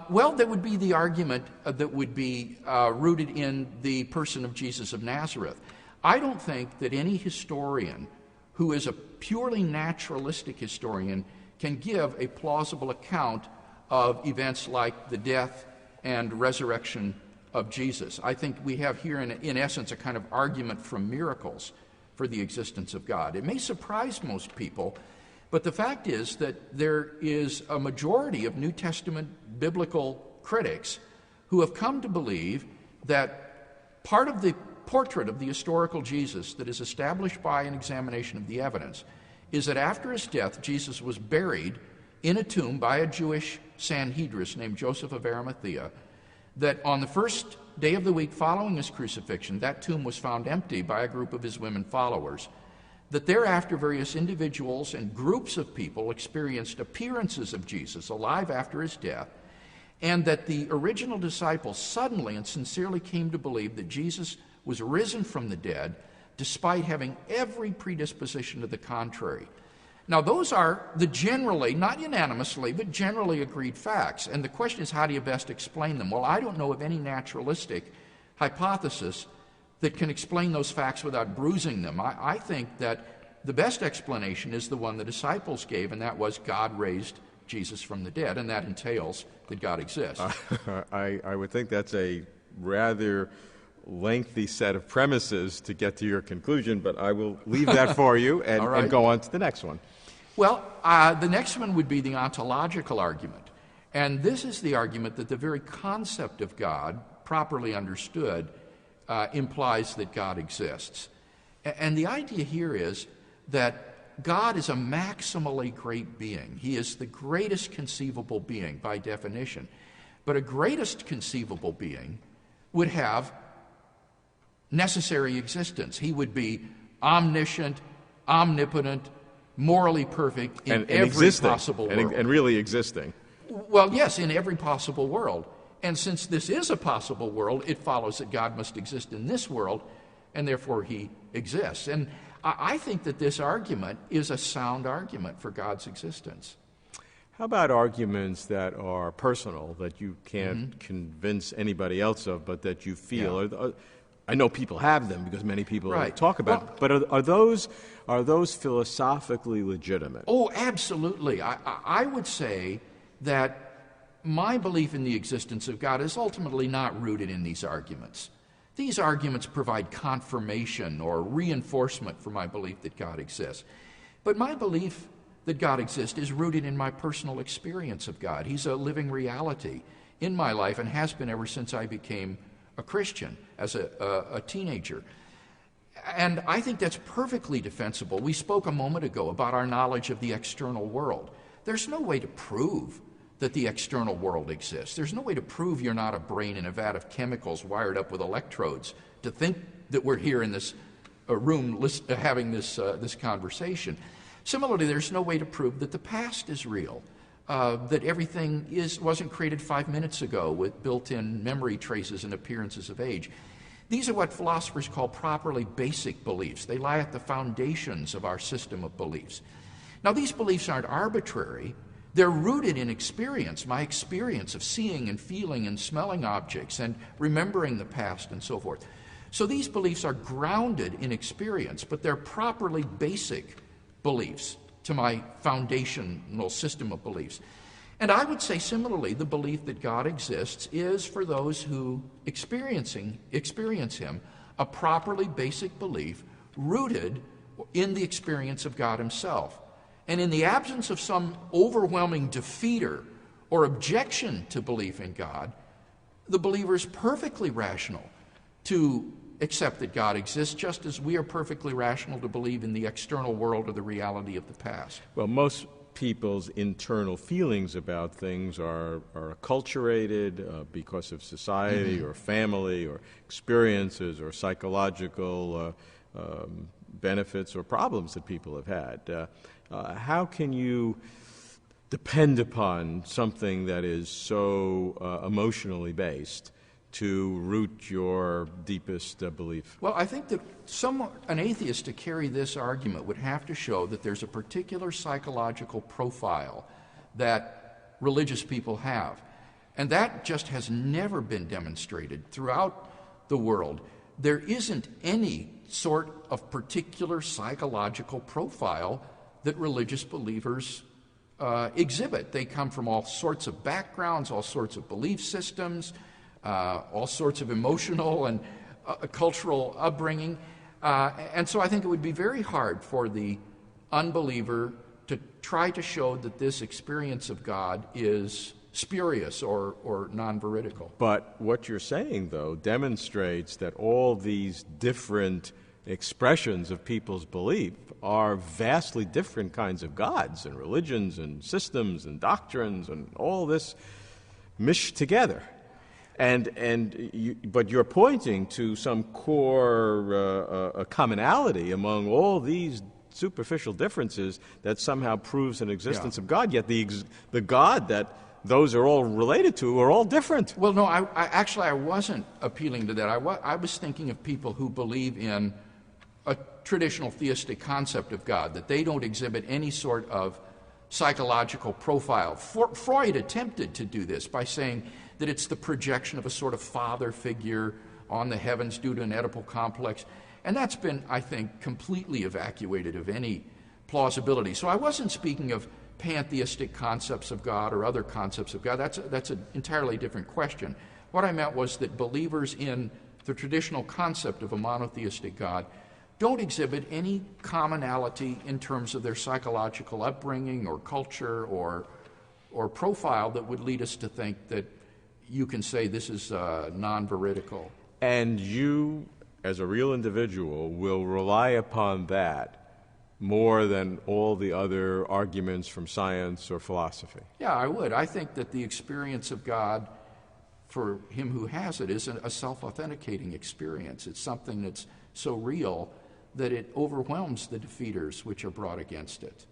Well, that would be the argument that would be rooted in the person of Jesus of Nazareth. I don't think that any historian who is a purely naturalistic historian can give a plausible account of events like the death and resurrection of Jesus. I think we have here, in essence, a kind of argument from miracles for the existence of God. It may surprise most people, but the fact is that there is a majority of New Testament biblical critics who have come to believe that part of the portrait of the historical Jesus that is established by an examination of the evidence is that after his death, Jesus was buried in a tomb by a Jewish Sanhedrist named Joseph of Arimathea, that on the first day of the week following his crucifixion, that tomb was found empty by a group of his women followers, that thereafter various individuals and groups of people experienced appearances of Jesus alive after his death, and that the original disciples suddenly and sincerely came to believe that Jesus was risen from the dead, despite having every predisposition to the contrary. Now, those are the generally, not unanimously, but generally agreed facts. And the question is, how do you best explain them? Well, I don't know of any naturalistic hypothesis that can explain those facts without bruising them. I think that the best explanation is the one the disciples gave, and that was God raised Jesus from the dead, and that entails that God exists. I would think that's a rather lengthy set of premises to get to your conclusion, but I will leave that for you and, right. and go on to the next one. Well, the next one would be the ontological argument. And this is the argument that the very concept of God, properly understood, implies that God exists. And the idea here is that God is a maximally great being. He is the greatest conceivable being by definition. But a greatest conceivable being would have necessary existence. He would be omniscient, omnipotent, morally perfect in every existing, possible world. And really existing. Well, yes, in every possible world. And since this is a possible world, it follows that God must exist in this world, and therefore he exists. And I think that this argument is a sound argument for God's existence. How about arguments that are personal, that you can't convince anybody else of, but that you feel? Yeah. I know people have them because many people Right. talk about it, but are those philosophically legitimate? Oh, absolutely. I would say that my belief in the existence of God is ultimately not rooted in these arguments. These arguments provide confirmation or reinforcement for my belief that God exists. But my belief that God exists is rooted in my personal experience of God. He's a living reality in my life and has been ever since I became a Christian as a teenager. And I think that's perfectly defensible. We spoke a moment ago about our knowledge of the external world. There's no way to prove that the external world exists. There's no way to prove you're not a brain in a vat of chemicals wired up with electrodes to think that we're here in this room having this conversation. Similarly, there's no way to prove that the past is real, that everything wasn't created 5 minutes ago with built-in memory traces and appearances of age. These are what philosophers call properly basic beliefs. They lie at the foundations of our system of beliefs. Now, these beliefs aren't arbitrary. They're rooted in experience, my experience of seeing and feeling and smelling objects and remembering the past and so forth. So these beliefs are grounded in experience, but they're properly basic beliefs to my foundational system of beliefs. And I would say similarly, the belief that God exists is, for those who experience him, a properly basic belief rooted in the experience of God himself. And in the absence of some overwhelming defeater or objection to belief in God, the believer is perfectly rational to accept that God exists, just as we are perfectly rational to believe in the external world or the reality of the past. Well, most people's internal feelings about things are acculturated because of society or family or experiences or psychological benefits or problems that people have had. How can you depend upon something that is so emotionally based to root your deepest belief? Well, I think that an atheist to carry this argument would have to show that there's a particular psychological profile that religious people have. And that just has never been demonstrated throughout the world. There isn't any sort of particular psychological profile that religious believers exhibit. They come from all sorts of backgrounds, all sorts of belief systems, all sorts of emotional and cultural upbringing. And so I think it would be very hard for the unbeliever to try to show that this experience of God is spurious or non-veridical. But what you're saying, though, demonstrates that all these different expressions of people's belief are vastly different kinds of gods and religions and systems and doctrines and all this mished together. But you're pointing to some core commonality among all these superficial differences that somehow proves an existence of God, yet the God that those are all related to are all different. Well, no, I wasn't appealing to that. I was thinking of people who believe in a traditional theistic concept of God, that they don't exhibit any sort of psychological profile. Freud attempted to do this by saying that it's the projection of a sort of father figure on the heavens due to an Oedipal complex. And that's been, I think, completely evacuated of any plausibility. So I wasn't speaking of pantheistic concepts of God or other concepts of God. That's an entirely different question. What I meant was that believers in the traditional concept of a monotheistic God don't exhibit any commonality in terms of their psychological upbringing or culture or profile that would lead us to think that you can say this is non-veridical. And you, as a real individual, will rely upon that more than all the other arguments from science or philosophy. Yeah, I would. I think that the experience of God, for him who has it, is a self-authenticating experience. It's something that's so real that it overwhelms the defeaters which are brought against it.